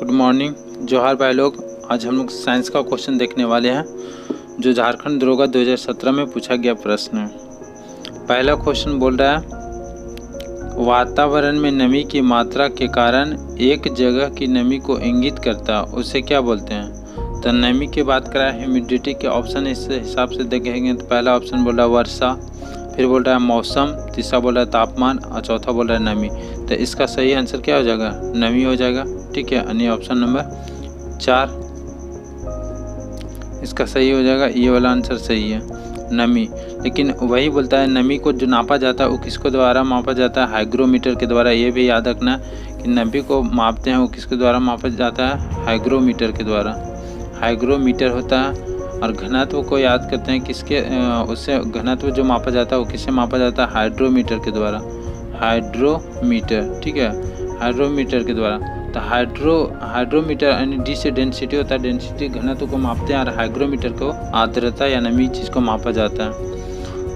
Good morning. जोहार भाई लोग। आज हम लोग साइंस का क्वेश्चन देखने वाले हैं जो झारखंड दरोगा 2017 में पूछा गया प्रश्न है। पहला क्वेश्चन बोल रहा है वातावरण में नमी की मात्रा के कारण एक जगह की नमी को इंगित करता है उसे क्या बोलते हैं। तो नमी की बात करा है, ह्यूमिडिटी के ऑप्शन इस हिसाब से देखेंगे तो पहला ऑप्शन बोल रहा है वर्षा, फिर बोल रहा है मौसम, तीसरा बोल रहा है तापमान और चौथा बोल रहा है नमी। तो इसका सही आंसर क्या हो जाएगा? नमी हो जाएगा। ठीक है, यानी ऑप्शन नंबर 4 इसका सही हो जाएगा। ये वाला आंसर सही है, नमी। लेकिन वही बोलता है नमी को जो नापा जाता है वो किसके द्वारा मापा जाता है? हाइग्रोमीटर के द्वारा। ये भी याद रखना कि नमी को मापते हैं वो किसके द्वारा मापा जाता है? हाइग्रोमीटर के द्वारा। हाइग्रोमीटर होता है। और घनत्व को याद करते हैं किसके, उससे घनत्व जो मापा जाता है वो किससे मापा जाता है? हाइड्रोमीटर के द्वारा। हाइड्रोमीटर, ठीक है, हाइड्रोमीटर के द्वारा। तो हाइड्रोमीटर यानी डी से डेंसिटी होता है, डेंसिटी घनत्व को मापते हैं, और हाइग्रोमीटर को आर्द्रता या नमी चीज़ को मापा जाता है।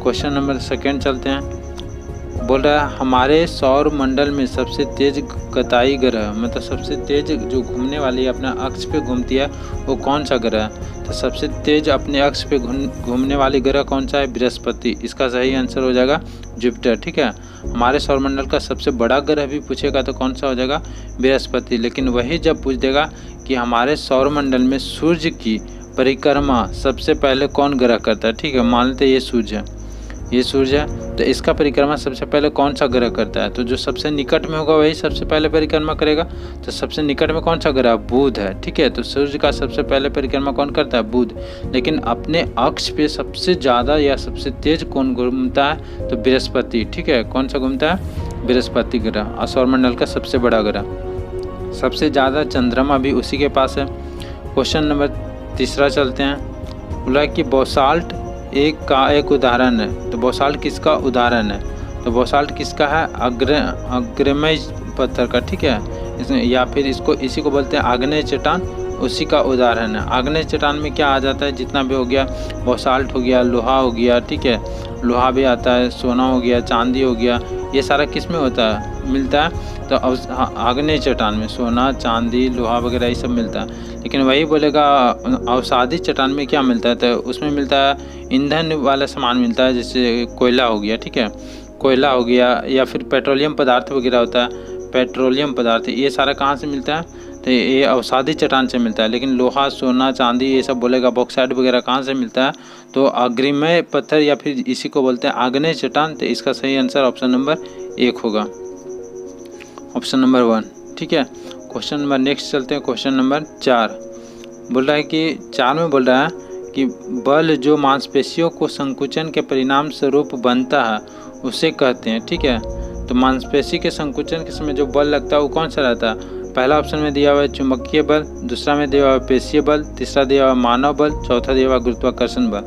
क्वेश्चन नंबर 2 चलते हैं। बोल रहा है हमारे सौर मंडल में सबसे तेज गताई ग्रह, मतलब सबसे तेज जो घूमने वाली अपना अक्ष पे घूमती है वो कौन सा ग्रह है? तो सबसे तेज अपने अक्ष पे घूमने वाली ग्रह कौन सा है? बृहस्पति। इसका सही आंसर हो जाएगा जुपिटर। ठीक है, हमारे सौरमंडल का सबसे बड़ा ग्रह भी पूछेगा तो कौन सा हो जाएगा? बृहस्पति। लेकिन वही जब पूछ देगा कि हमारे सौरमंडल में सूर्य की परिक्रमा सबसे पहले कौन ग्रह करता है, ठीक है, मान लेते ये सूर्य है, ये सूर्य है, तो इसका परिक्रमा सबसे पहले कौन सा ग्रह करता है? तो जो सबसे निकट में होगा वही सबसे पहले परिक्रमा करेगा। तो सबसे निकट में कौन सा ग्रह? बुध है। ठीक है, तो सूर्य का सबसे पहले परिक्रमा कौन करता है? बुध। लेकिन अपने अक्ष पे सबसे ज़्यादा या सबसे तेज कौन घूमता है? तो बृहस्पति। ठीक है, कौन सा घूमता है? बृहस्पति ग्रह, और सौरमंडल का सबसे बड़ा ग्रह। सबसे ज़्यादा चंद्रमा भी उसी के पास है। क्वेश्चन नंबर 3 चलते हैं। बोला कि बौसाल्ट एक उदाहरण है। तो बौसाल्ट किसका उदाहरण है? तो बौसाल्ट किसका है? अग्रमय पत्थर का। ठीक है, इसमें या फिर इसी को बोलते हैं आग्नेय चट्टान, उसी का उदाहरण है। आग्नेय चट्टान में क्या आ जाता है? जितना भी हो गया, बौसाल्ट हो गया, लोहा हो गया, ठीक है, लोहा भी आता है, सोना हो गया, चांदी हो गया, ये सारा किस में होता है? मिलता है। तो आग्नेय चट्टान में सोना, चांदी, लोहा वगैरह ये सब मिलता है। लेकिन वही बोलेगा अवसादी चट्टान में क्या मिलता है? तो उसमें मिलता है ईंधन वाला सामान मिलता है, जैसे कोयला हो गया, ठीक है, कोयला हो गया, या फिर पेट्रोलियम पदार्थ वगैरह होता है, पेट्रोलियम पदार्थ, ये सारा कहाँ से मिलता है? तो ये अवसादी चट्टान से मिलता है। लेकिन लोहा, सोना, चांदी ये सब बोलेगा बॉक्साइट वगैरह कहाँ से मिलता है? तो अग्रिमय पत्थर या फिर इसी को बोलते हैं आग्नेय चट्टान। तो इसका सही आंसर ऑप्शन नंबर 1 होगा, ऑप्शन नंबर 1। ठीक है, क्वेश्चन नंबर नेक्स्ट चलते हैं। क्वेश्चन नंबर 4 बोल रहा है कि 4 में बोल रहा है कि बल जो मांसपेशियों को संकुचन के परिणाम स्वरूप बनता है उसे कहते हैं। ठीक है, तो मांसपेशी के संकुचन के समय जो बल लगता है वो कौन सा रहता है? पहला ऑप्शन में दिया हुआ है चुंबकीय बल, दूसरा में दिया हुआ है पेशीय बल, तीसरा दिया हुआ है मानव बल, चौथा दिया हुआ है गुरुत्वाकर्षण बल।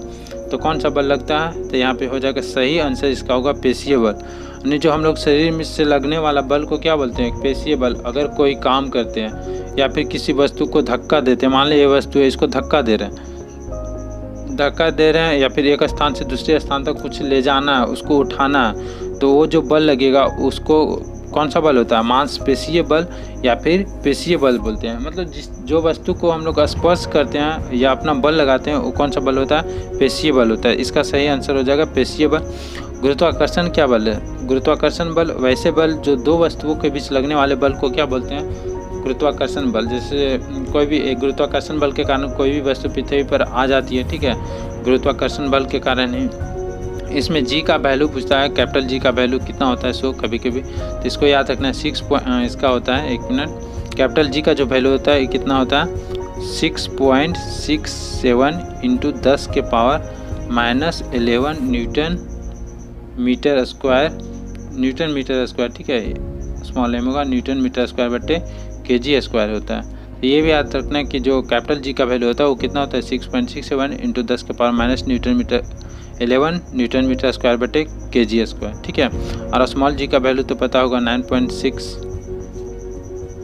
तो कौन सा बल लगता है? तो यहाँ पे हो जाएगा सही आंसर इसका होगा पेशीय बल। यानी जो हम लोग शरीर में से लगने वाला बल को क्या बोलते हैं? पेशीय बल। अगर कोई काम करते हैं या फिर किसी वस्तु को धक्का देते हैं, मान लो ये वस्तु है, इसको धक्का दे रहे हैं या फिर एक स्थान से दूसरे स्थान तक कुछ ले जाना है, उसको उठाना है, तो वो जो बल लगेगा उसको कौन सा बल होता है? मांसपेशीय बल या फिर पेशीय बल बोलते हैं। मतलब जो वस्तु को हम लोग स्पर्श करते हैं या अपना बल लगाते हैं वो कौन सा बल होता है? पेशीय बल होता है। इसका सही आंसर हो जाएगा पेशीय बल। गुरुत्वाकर्षण क्या बल है? गुरुत्वाकर्षण बल वैसे बल जो दो वस्तुओं के बीच लगने वाले बल को क्या बोलते हैं? गुरुत्वाकर्षण बल। जैसे कोई भी एक गुरुत्वाकर्षण बल के कारण कोई भी वस्तु पृथ्वी पर आ जाती है, ठीक है, गुरुत्वाकर्षण बल के कारण ही। इसमें जी का वैल्यू पूछता है, कैपिटल जी का वैल्यू कितना होता है सो कभी कभी, तो इसको याद रखना है 6 इसका होता है, 1 मिनट, कैपिटल जी का जो वैल्यू होता है कितना होता है? 6.67 × 10 के पावर -11 न्यूटन मीटर स्क्वायर। ठीक है, स्मॉल एम होगा, न्यूटन मीटर स्क्वायर बटे kg स्क्वायर होता है। तो ये भी याद रखना है कि जो कैपिटल जी का वैल्यू होता है वो कितना होता है? 6.67 × 10 के पावर -11 न्यूटन मीटर स्क्वायर बटे kg स्क्वायर। ठीक है, और स्मॉल जी का वैल्यू तो पता होगा 9.6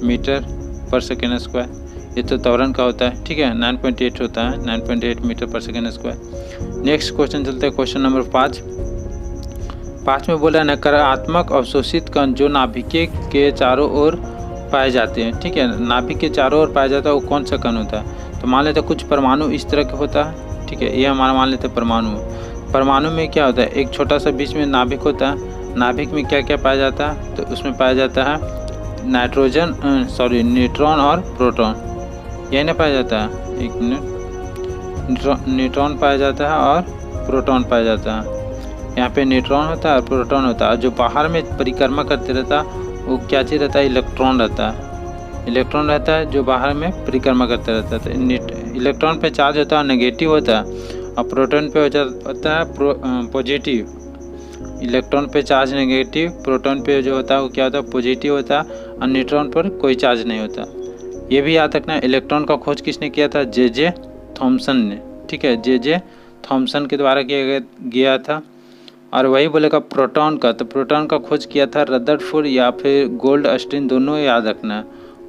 मीटर पर सेकेंड स्क्वायर, ये तो त्वरण का होता है। ठीक है, 9.8 होता है, 9.8 मीटर पर सेकेंड स्क्वायर। नेक्स्ट क्वेश्चन चलते हैं, क्वेश्चन नंबर 5 में बोला नकारात्मक अवशोषित कण जो नाभिक के चारों ओर पाए जाते हैं, ठीक है। नाभिक के चारों ओर पाया जाता है वो कौन सा कण होता है? तो मान लेते हैं कुछ परमाणु इस तरह के होता है, ठीक है। ये हमारा मान लेते हैं परमाणु। परमाणु में क्या होता है, एक छोटा सा बीच में नाभिक होता है। नाभिक में क्या क्या पाया जाता है? तो उसमें पाया जाता है न्यूट्रॉन और प्रोटॉन, यही ना पाया जाता है। एक मिनट, न्यूट्रॉन पाया जाता है और प्रोटॉन पाया जाता है। यहाँ पे न्यूट्रॉन होता है और प्रोटॉन होता है, और जो बाहर में परिक्रमा करते रहता है वो क्या चीज़ रहता है? इलेक्ट्रॉन रहता है। इलेक्ट्रॉन रहता है जो बाहर में परिक्रमा करते रहता है। तो इलेक्ट्रॉन पे चार्ज होता है नेगेटिव होता है, और प्रोटॉन पे होता है पॉजिटिव। इलेक्ट्रॉन पे चार्ज नेगेटिव, प्रोटॉन पे जो होता है वो क्या होता है? पॉजिटिव होता है, और न्यूट्रॉन पर कोई चार्ज नहीं होता। ये भी याद रखना, इलेक्ट्रॉन का खोज किसने किया था? जे थॉमसन ने, ठीक है। जे थॉमसन के द्वारा किया गया था। और वही बोलेगा प्रोटॉन का, तो प्रोटॉन का खोज किया था रदरफोर्ड या फिर गोल्डस्टीन, दोनों याद रखना है,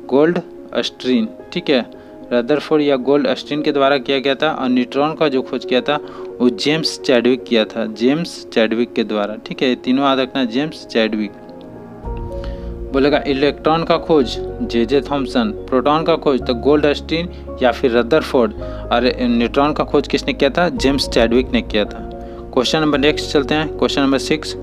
गोल्डस्टीन, ठीक है। रदरफोर्ड या गोल्डस्टीन के द्वारा किया गया था। और न्यूट्रॉन का जो खोज किया था वो जेम्स चैडविक किया था, जेम्स चैडविक के द्वारा, ठीक है। तीनों याद रखना, जेम्स चैडविक। बोलेगा इलेक्ट्रॉन का खोज जे थॉमसन, प्रोटॉन का खोज तो गोल्डस्टीन या फिर रदरफोर्ड, और न्यूट्रॉन का खोज किसने किया था? जेम्स चैडविक ने किया था। क्वेश्चन नंबर नेक्स्ट चलते हैं। क्वेश्चन नंबर 6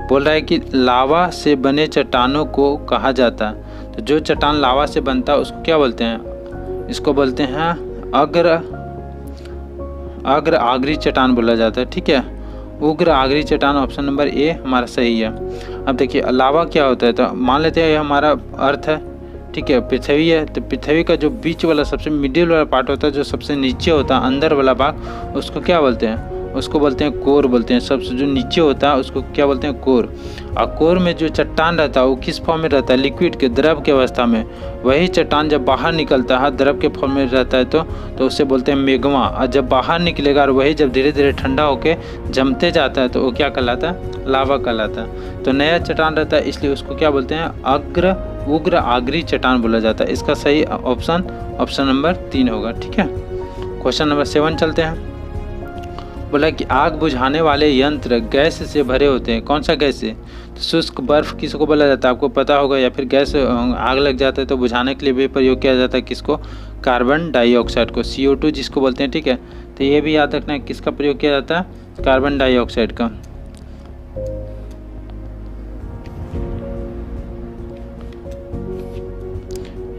बोल रहा है कि लावा से बने चट्टानों को कहा जाता है। तो जो चट्टान लावा से बनता है उसको क्या बोलते हैं? इसको बोलते हैं अग्र आगरी चट्टान बोला जाता है, ठीक है। उग्र आगरी चट्टान, ऑप्शन नंबर ए हमारा सही है। अब देखिए लावा क्या होता है, तो मान लेते हैं ये हमारा अर्थ है, ठीक है। पृथ्वी है, तो पृथ्वी का जो बीच वाला सबसे मिडिल वाला पार्ट होता है, जो सबसे नीचे होता है अंदर वाला भाग, उसको क्या बोलते हैं? उसको बोलते हैं कोर बोलते हैं। सबसे जो नीचे होता है उसको क्या बोलते हैं? कोर। और कोर में जो चट्टान रहता है वो किस फॉर्म में रहता है? लिक्विड के, द्रव की अवस्था में। वही चट्टान जब बाहर निकलता है द्रव के फॉर्म में रहता है तो उसे बोलते हैं मेग्मा। और जब बाहर निकलेगा और वही जब धीरे धीरे ठंडा होकर जमते जाता है तो वो क्या कहलाता है? लावा कहलाता है। तो नया चट्टान रहता है इसलिए उसको क्या बोलते हैं? उग्र आगरी चट्टान बोला जाता है। इसका सही ऑप्शन नंबर 3 होगा, ठीक है। क्वेश्चन नंबर 7 चलते हैं। बोला कि आग बुझाने वाले यंत्र गैस से भरे होते हैं, कौन सा गैस से? तो शुष्क बर्फ किसको बोला जाता है? आपको पता होगा। या फिर गैस आग लग जाता है तो बुझाने के लिए भी प्रयोग किया जाता है, किसको? कार्बन डाइऑक्साइड को, CO2 जिसको बोलते हैं, ठीक है। तो ये भी याद रखना है किसका प्रयोग किया जाता है? कार्बन डाइऑक्साइड का।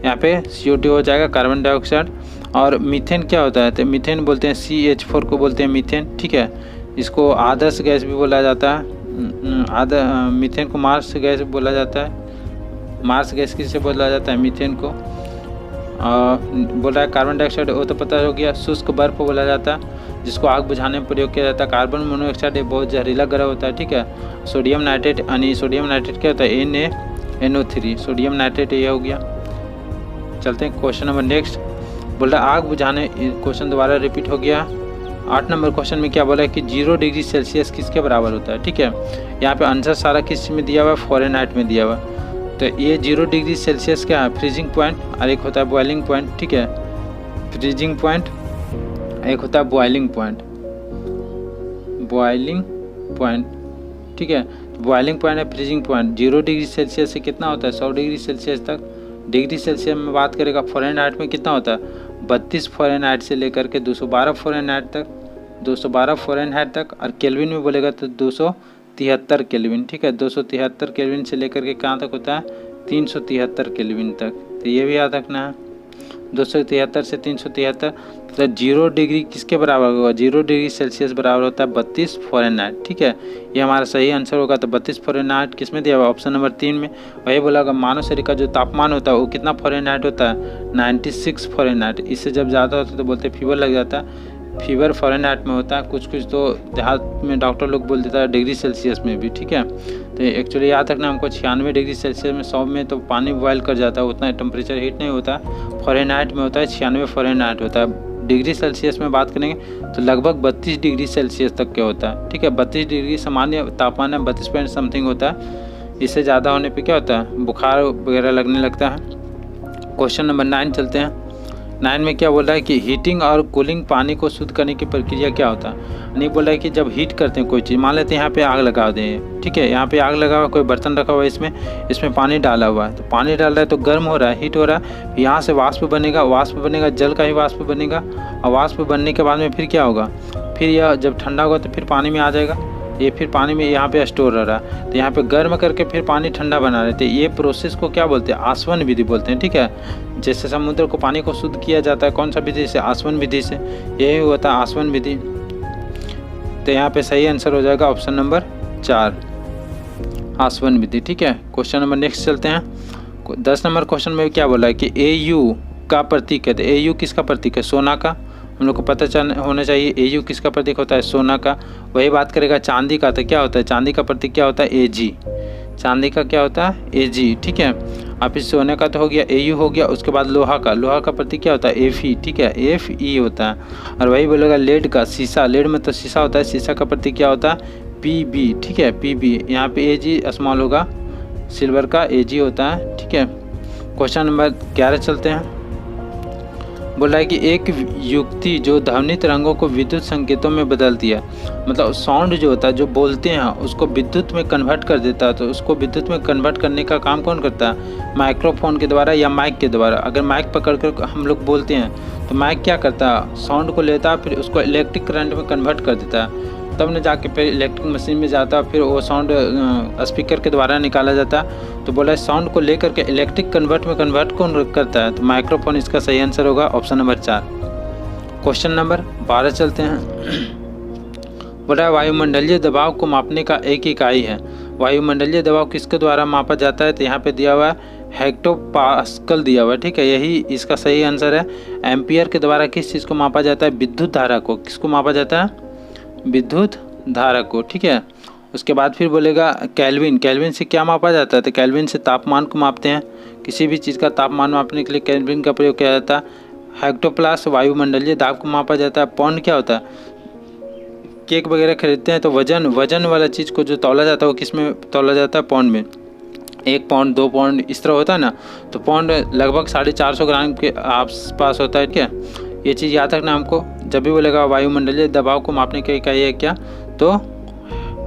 यहाँ पे CO2 हो जाएगा, कार्बन डाइऑक्साइड। और मीथेन क्या होता है? तो मीथेन बोलते हैं CH4 को बोलते हैं मीथेन, ठीक है। इसको आदर्श गैस भी बोला जाता है। मीथेन को मार्स गैस बोला जाता है। मार्स गैस किससे बोला जाता है? मीथेन को। बोल रहा है कार्बन डाइऑक्साइड, वो तो पता हो गया। शुष्क बर्फ बोला जाता है जिसको आग बुझाने में प्रयोग किया जाता है। कार्बन मोनोऑक्साइड एक बहुत जहरीला ग्रह होता है, ठीक है। सोडियम नाइट्रेट, यानी सोडियम नाइट्रेट क्या होता है? NaNO3, सोडियम नाइट्रेट ये हो गया। चलते हैं क्वेश्चन नंबर नेक्स्ट। बोल रहा है आग बुझाने, क्वेश्चन दोबारा रिपीट हो गया। 8 नंबर क्वेश्चन में क्या बोला है कि 0 डिग्री सेल्सियस किसके बराबर होता है, ठीक है। यहाँ पे आंसर सारा किस में दिया हुआ है? फ़ारेनहाइट में दिया हुआ। तो ये 0 डिग्री सेल्सियस क्या है? फ्रीजिंग पॉइंट, और एक होता है बॉइलिंग पॉइंट, ठीक है। फ्रीजिंग पॉइंट, एक होता है बॉइलिंग पॉइंट, ठीक है। बॉइलिंग पॉइंट है फ्रीजिंग पॉइंट। 0 डिग्री सेल्सियस से कितना होता है? 100 डिग्री सेल्सियस तक। डिग्री सेल्सियस में बात करेगा, फ़ारेनहाइट में कितना होता है? 32 फ़ारेनहाइट से लेकर के 212 फ़ारेनहाइट तक, 212 फ़ारेनहाइट तक। और केल्विन में बोलेगा तो 273 केल्विन, ठीक है। 273 केल्विन से लेकर के कहाँ तक होता है? 373 केल्विन तक। तो ये भी याद रखना है, 273 से 373। तो 0 डिग्री किसके बराबर होगा? 0 डिग्री सेल्सियस बराबर होता है 32 फ़ारेनहाइट, ठीक है। ये हमारा सही आंसर होगा। तो 32 फ़ारेनहाइट किस में दिया हुआ? ऑप्शन नंबर 3 में। वही बोला होगा मानव शरीर का जो तापमान होता है वो कितना फ़ारेनहाइट होता है? 96 फ़ारेनहाइट। इससे जब ज़्यादा होता है तो बोलते फीवर लग जाता है। फीवर फ़ारेनहाइट में होता है, कुछ तो देहात में डॉक्टर लोग बोल देता है डिग्री सेल्सियस में भी, ठीक है। तो एक्चुअली याद रखना हमको 96 डिग्री सेल्सियस में 100 में तो पानी बॉयल कर जाता है, उतना टेम्परेचर हीट नहीं होता। फ़ारेनहाइट में होता है 96 फ़ारेनहाइट होता है। डिग्री सेल्सियस में बात करेंगे तो लगभग 32 डिग्री सेल्सियस तक क्या होता है, ठीक है। 32 डिग्री सामान्य तापमान है, 32 पॉइंट समथिंग होता है। इससे ज़्यादा होने पे क्या होता है? बुखार वगैरह लगने लगता है। क्वेश्चन नंबर 9 चलते हैं। 9 में क्या बोल रहा है कि हीटिंग और कूलिंग पानी को शुद्ध करने की प्रक्रिया क्या होता है। नहीं बोल रहा है कि जब हीट करते हैं कोई चीज़, मान लेते हैं यहाँ पे आग लगा दें, ठीक है, यहाँ पे आग लगा हुआ, कोई बर्तन रखा हुआ है, इसमें पानी डाला हुआ है, तो पानी डाल रहा है तो गर्म हो रहा है, हीट हो रहा है, यहाँ से वाष्प बनेगा, जल का ही वाष्प बनेगा, और वाष्प बनने के बाद में फिर क्या होगा, फिर यह जब ठंडा होगा तो फिर पानी में आ जाएगा, ये फिर पानी में यहाँ पे स्टोर रह रहा है, तो यहाँ पे गर्म करके फिर पानी ठंडा बना रहे थे। ये प्रोसेस को क्या बोलते हैं, आसवन विधि बोलते हैं, ठीक है। जैसे समुद्र को पानी को शुद्ध किया जाता है, कौन सा विधि से, आसवन विधि से, यही होता है आसवन विधि। तो यहाँ पे सही आंसर हो जाएगा ऑप्शन नंबर 4, आसवन विधि, ठीक है। क्वेश्चन नंबर नेक्स्ट चलते हैं। 10 नंबर क्वेश्चन में क्या बोला है कि AU का प्रतीक है, तो AU किसका प्रतीक है, सोना का, हम लोग को पता होना चाहिए। AU किसका प्रतीक होता है, सोना का। वही बात करेगा चांदी का, तो क्या होता है, चांदी का प्रतीक क्या होता है, AG, चांदी का क्या होता है, AG, ठीक है। अब इस सोने का तो हो गया, AU हो गया। उसके बाद लोहा का प्रतीक क्या होता है, Fe, ठीक है, FE होता है। और वही बोलेगा लेड का, शीशा, लेड में तो शीशा होता है, शीशा का प्रतीक क्या होता है, PB, ठीक है, PB। यहाँ पे AG स्मॉल होगा, सिल्वर का AG होता है, ठीक है। क्वेश्चन नंबर 11 चलते हैं। बोल रहा है कि एक युक्ति जो ध्वनि तरंगों को विद्युत संकेतों में बदलती है, मतलब साउंड जो होता है, जो बोलते हैं उसको विद्युत में कन्वर्ट कर देता है, तो उसको विद्युत में कन्वर्ट करने का काम कौन करता है, माइक्रोफोन के द्वारा या माइक के द्वारा। अगर माइक पकड़ कर हम लोग बोलते हैं तो माइक क्या करता है, साउंड को लेता है, फिर उसको इलेक्ट्रिक करंट में कन्वर्ट कर देता है, तब न जाके फिर इलेक्ट्रिक मशीन में जाता है, फिर वो साउंड स्पीकर के द्वारा निकाला जाता है। तो बोला है साउंड को लेकर के इलेक्ट्रिक कन्वर्ट में कन्वर्ट कौन करता है, तो माइक्रोफोन इसका सही आंसर होगा ऑप्शन नंबर 4। क्वेश्चन नंबर 12 चलते हैं। बोला है वायुमंडलीय दबाव को मापने का एक इकाई है, वायुमंडलीय दबाव किसके द्वारा मापा जाता है, तो यहाँ पे दिया हुआ है हेक्टोपास्कल दिया हुआ है, ठीक है, यही इसका सही आंसर है। एम्पियर के द्वारा किस चीज़ को मापा जाता है, विद्युत धारा को, किसको मापा जाता है, विद्युत धारा को, ठीक है। उसके बाद फिर बोलेगा केल्विन, केल्विन से क्या मापा जाता है, तो केल्विन से तापमान को मापते हैं, किसी भी चीज़ का तापमान मापने के लिए केल्विन का प्रयोग किया जाता है। हेक्टोप्लास वायुमंडलीय दाब को मापा जाता है। पौंड क्या होता है, केक वगैरह खरीदते हैं तो वजन वाला चीज़ को जो तौला जाता है वो किस में तौला जाता है, पौंड में। 1 पाउंड 2 पाउंड इस तरह होता है ना, तो पाउंड लगभग 450 ग्राम के आसपास होता है, ठीक है। ये चीज़ याद रखना हमको, जब भी बोलेगा वायुमंडलीय दबाव को मापने की इकाई है क्या, तो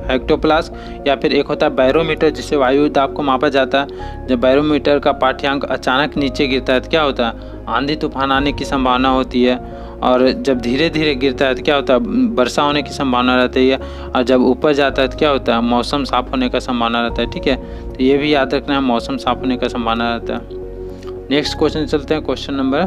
हेक्टोप्लास, या फिर एक होता है बैरोमीटर जिससे वायु दाब को मापा जाता है। जब बैरोमीटर का पाठ्यांक अचानक नीचे गिरता है तो क्या होता है, आंधी तूफान आने की संभावना होती है, और जब धीरे धीरे गिरता है तो क्या होता है, वर्षा होने की संभावना रहती है, और जब ऊपर जाता है तो क्या होता है, मौसम साफ होने का संभावना रहता है, ठीक है। तो ये भी याद रखना है, मौसम साफ होने का संभावना रहता है। नेक्स्ट क्वेश्चन चलते हैं, क्वेश्चन नंबर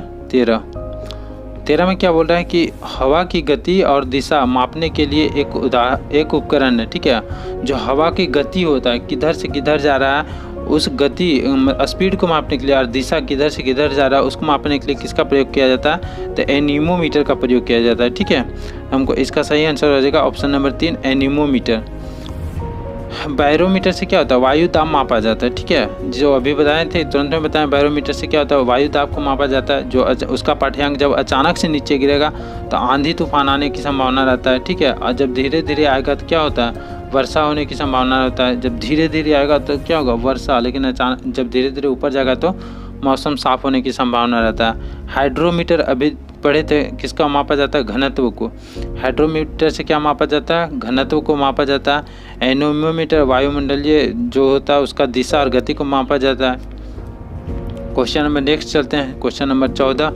13 में क्या बोल रहा है कि हवा की गति और दिशा मापने के लिए एक उपकरण है, ठीक है, जो हवा की गति होता है, किधर से किधर जा रहा है, उस गति स्पीड को मापने के लिए, और दिशा किधर से किधर जा रहा है उसको मापने के लिए किसका प्रयोग किया जाता है, तो एनीमोमीटर का प्रयोग किया जाता है, ठीक है। हमको इसका सही आंसर हो जाएगा ऑप्शन नंबर 3, एनीमोमीटर। बैरोमीटर से क्या होता है, वायु दाब मापा जाता है, ठीक है, जो अभी बताए थे तुरंत में बताएं। बैरोमीटर से क्या होता है, वायु दाब को मापा जाता है, जो उसका पाठ्यांक जब अचानक से नीचे गिरेगा तो आंधी तूफान आने की संभावना रहता है, ठीक है। और जब धीरे धीरे आएगा तो क्या होता है, वर्षा होने की संभावना रहता है। जब धीरे धीरे आएगा तो क्या होगा, वर्षा, लेकिन अचानक जब धीरे धीरे ऊपर जाएगा तो मौसम साफ होने की संभावना रहता है। हाइड्रोमीटर अभी पढ़े थे, किसका मापा जाता है, घनत्व को। हाइड्रोमीटर से क्या मापा जाता है, घनत्व को मापा जाता है। एनीमोमीटर वायुमंडलीय जो होता है उसका दिशा और गति को मापा जाता है। क्वेश्चन नंबर नेक्स्ट चलते हैं, क्वेश्चन नंबर 14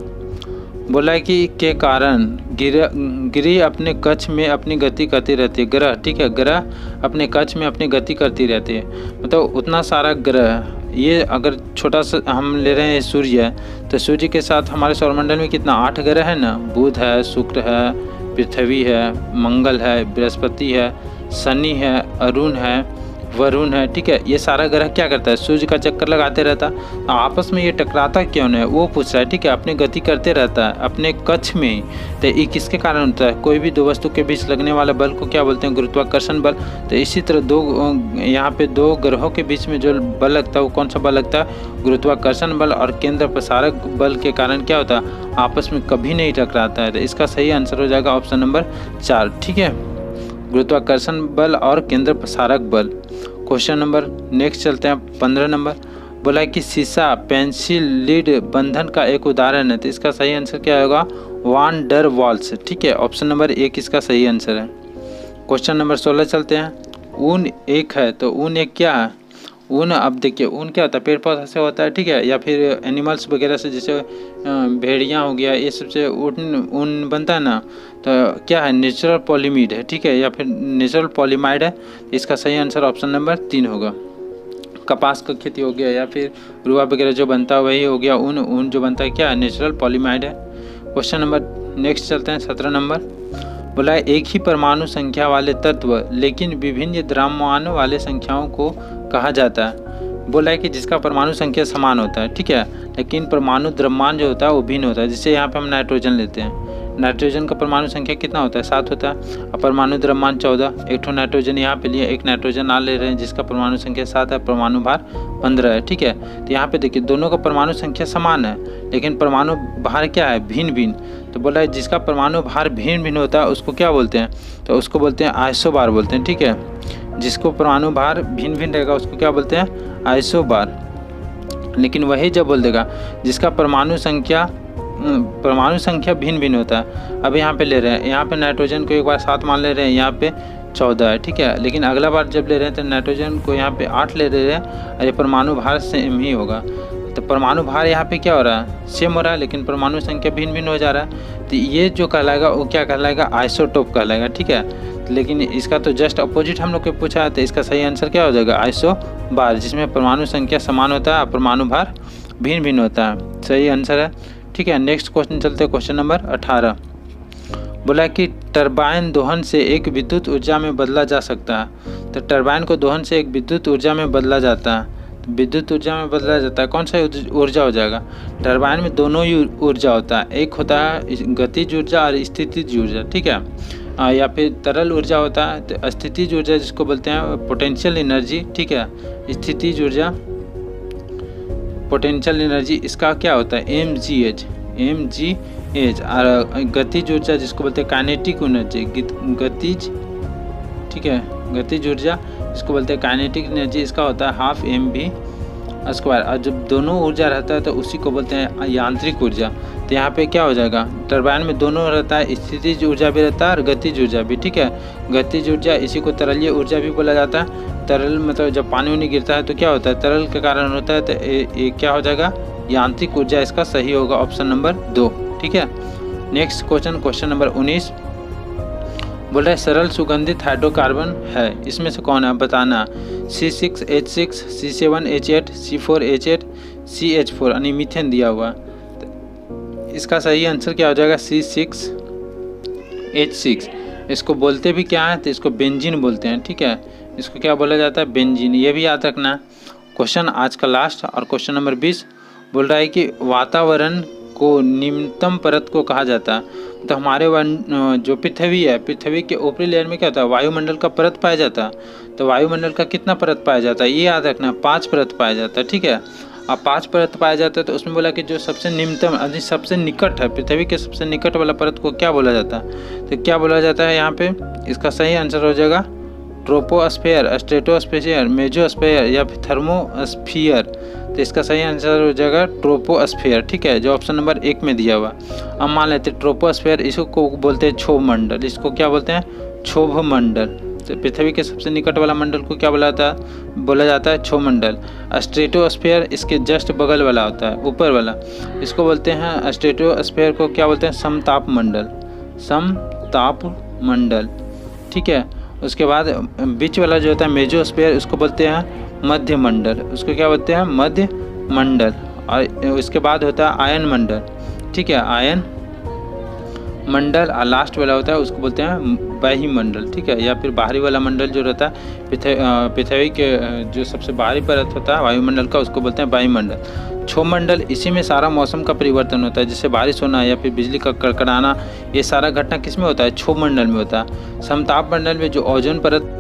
बोला है कि के कारण गिरह अपने कक्ष में अपनी गति करती रहती है, ग्रह, ठीक है, ग्रह अपने कक्ष में अपनी गति करती रहती है। मतलब उतना सारा ग्रह, ये अगर छोटा सा हम ले रहे हैं सूर्य है, तो सूर्य के साथ हमारे सौरमंडल में कितना 8 ग्रह है ना, बुध है, शुक्र है, पृथ्वी है, मंगल है, बृहस्पति है, शनि है, अरुण है, वरुण है, ठीक है। ये सारा ग्रह क्या करता है, सूर्य का चक्कर लगाते रहता है, आपस में ये टकराता क्यों है वो पूछ रहा है, ठीक है। अपनी गति करते रहता है अपने कक्ष में, तो ये किसके कारण होता है, कोई भी दो वस्तु के बीच लगने वाले बल को क्या बोलते हैं, गुरुत्वाकर्षण बल। तो इसी तरह यहाँ पे दो ग्रहों के बीच में जो बल लगता है वो कौन सा बल लगता है, गुरुत्वाकर्षण बल, और केंद्र प्रसारक बल के कारण क्या होता है, आपस में कभी नहीं टकराता है। तो इसका सही आंसर हो जाएगा ऑप्शन नंबर 4, ठीक है, गुरुत्वाकर्षण बल और केंद्र प्रसारक बल। क्वेश्चन नंबर नेक्स्ट चलते हैं 15 नंबर बोला है कि शीशा, पेंसिल, लीड बंधन का एक उदाहरण है। तो इसका सही आंसर क्या होगा? वान डर वाल्स। ठीक है, ऑप्शन नंबर 1 इसका सही आंसर है। क्वेश्चन नंबर 16 चलते हैं। ऊन एक है, तो ऊन एक क्या है? ऊन, अब देखिए ऊन क्या होता है? पेड़ पौधा से होता है, ठीक है, या फिर एनिमल्स वगैरह से, जैसे भेड़िया हो गया, ये सबसे ऊन बनता है ना। तो क्या है? नेचुरल पॉलीमीड है, ठीक है, या फिर नेचुरल पॉलीमाइड है। इसका सही आंसर ऑप्शन नंबर 3 होगा। कपास का खेती हो गया या फिर रुआ वगैरह जो बनता है वही हो गया ऊन जो बनता है क्या है? नेचुरल पॉलीमाइड है। क्वेश्चन नंबर नेक्स्ट चलते हैं 17 नंबर। बोला है एक ही परमाणु संख्या वाले तत्व लेकिन विभिन्न द्रव्यमान वाले संख्याओं को कहा जाता है। बोला है कि जिसका परमाणु संख्या समान होता है, ठीक है, लेकिन परमाणु द्रव्यमान जो होता है वो भिन्न होता है। जैसे यहाँ पे हम नाइट्रोजन लेते हैं, नाइट्रोजन का परमाणु संख्या कितना होता है? 7 होता है, और परमाणु द्रव्यमान 14। एक ठो नाइट्रोजन यहाँ पे लिए, एक नाइट्रोजन आ ले रहे हैं जिसका परमाणु संख्या 7 है, परमाणु भार 15 है, ठीक है। तो यहाँ पे देखिए दोनों का परमाणु संख्या समान है लेकिन परमाणु भार क्या है? भिन्न भिन्न। तो बोला है जिसका परमाणु भार भिन्न भिन्न होता है उसको क्या बोलते हैं? तो उसको बोलते हैं आइसोबार बोलते हैं, ठीक है। जिसको परमाणु भार भिन्न भिन्न रहेगा उसको क्या बोलते हैं? आइसोबार। लेकिन वही जब बोल देगा जिसका परमाणु संख्या भिन्न भिन्न होता है। अब यहाँ पे ले रहे हैं, यहाँ पे नाइट्रोजन को एक बार 7 मान ले रहे हैं, यहाँ पे 14 है, ठीक है, लेकिन अगला बार जब ले रहे हैं तो नाइट्रोजन को यहाँ पे 8 ले रहे हैं और ये परमाणु भार सेम ही होगा। तो परमाणु भार यहाँ पे क्या हो रहा है? सेम हो रहा है, लेकिन परमाणु संख्या भिन्न भिन्न हो जा रहा है। तो ये जो कहलाएगा वो क्या कहलाएगा? आइसोटोप कहलाएगा, ठीक है। लेकिन इसका तो जस्ट अपोजिट हम लोग को पूछा है, तो इसका सही आंसर क्या हो जाएगा? आइसोबार, जिसमें परमाणु संख्या समान होता है और परमाणु भार भिन्न भिन्न होता है। सही आंसर है, ठीक है। नेक्स्ट क्वेश्चन चलते हैं, क्वेश्चन नंबर 18। बोला कि टरबाइन दोहन से एक विद्युत ऊर्जा में बदला जा सकता है। तो टरबाइन को दोहन से एक विद्युत ऊर्जा में बदला जाता है। तो विद्युत ऊर्जा में बदला जाता है, कौन सा ऊर्जा हो जाएगा? टरबाइन में दोनों ही ऊर्जा होता है, एक होता है गतिज ऊर्जा और स्थितिज ऊर्जा, ठीक है, या फिर तरल ऊर्जा होता है। तो स्थितिज ऊर्जा जिसको बोलते हैं पोटेंशियल एनर्जी, ठीक है, स्थितिज ऊर्जा पोटेंशियल एनर्जी, इसका क्या होता है? mgh। और गतिज ऊर्जा जिसको बोलते हैं काइनेटिक एनर्जी, गतिज, ठीक है, गतिज ऊर्जा जिसको बोलते हैं काइनेटिक एनर्जी, इसका होता है 12 mv²। और जब दोनों ऊर्जा रहता है तो उसी को बोलते हैं यांत्रिक ऊर्जा। तो यहाँ पे क्या हो जाएगा? टरबाइन में दोनों रहता है, स्थितिज ऊर्जा भी रहता है और गतिज ऊर्जा भी, ठीक है। गतिज ऊर्जा इसी को तरलीय ऊर्जा भी बोला जाता है। तरल मतलब जब पानी उनी गिरता है तो क्या होता है? तरल के कारण होता है, तो ये क्या हो जाएगा? यांत्रिक ऊर्जा। इसका सही होगा ऑप्शन नंबर 2, ठीक है। Next question number 19। बोल रहा है सरल सुगंधित हाइड्रोकार्बन है, इसमें से कौन है? बताना। C6H6, C7H8, C4H8, CH4 यानी मीथेन दिया हुआ। इसका सही आंसर क्या हो जाएगा? C6H6। इसको बोलते भी क्या है? तो इसको बेंजीन बोलते हैं, ठीक है। इसको क्या बोला जाता है? बेंजीन। ये भी याद रखना। क्वेश्चन आज का लास्ट और क्वेश्चन नंबर 20 बोल रहा है कि वातावरण को निम्नतम परत को कहा जाता है। तो हमारे जो पृथ्वी है, पृथ्वी के ऊपरी लेयर में क्या होता है? वायुमंडल का परत पाया जाता है। तो वायुमंडल का कितना परत पाया जाता है? ये याद रखना, 5 परत पाया जाता है, ठीक है। अब 5 परत पाया जाता है तो उसमें बोला कि जो सबसे निम्नतम सबसे निकट है, पृथ्वी के सबसे निकट वाला परत को क्या बोला जाता है? तो क्या बोला जाता है यहाँ पे? इसका सही आंसर हो जाएगा ट्रोपोस्फेयर, स्ट्रेटोस्फेयर, मेजोस्फेयर या फिर थर्मोस्फियर। तो इसका सही आंसर हो जाएगा ट्रोपोस्फेयर, ठीक है, जो ऑप्शन नंबर 1 में दिया हुआ। अब मान लेते हैं ट्रोपोस्फेयर, इसको बोलते हैं क्षोभ मंडल। इसको क्या बोलते हैं? क्षोभ मंडल। तो पृथ्वी के सबसे निकट वाला मंडल को क्या बोला जाता है? क्षोभ मंडल। स्ट्रेटोस्फेयर इसके जस्ट बगल वाला होता है, ऊपर वाला, इसको बोलते हैं स्ट्रेटोस्फेयर को क्या बोलते हैं? समताप मंडल, समताप मंडल, ठीक है। उसके बाद बीच वाला जो होता है मेजोस्फेयर, उसको बोलते हैं मध्य मंडल, उसको क्या बोलते हैं? मध्य मंडल। और उसके बाद होता है आयन मंडल, ठीक है, आयन मंडल। और लास्ट वाला होता है उसको बोलते हैं बाह्य मंडल, ठीक है, या फिर बाहरी वाला मंडल जो रहता है पृथ्वी के जो सबसे बाहरी परत होता है वायुमंडल का, उसको बोलते हैं बाह्य मंडल। क्षोभ मंडल, इसी में सारा मौसम का परिवर्तन होता है, जैसे बारिश होना या फिर बिजली का कड़कड़ाना, ये सारा घटना किस में होता है? क्षोभ मंडल में होता है। समताप मंडल में जो ओजोन परत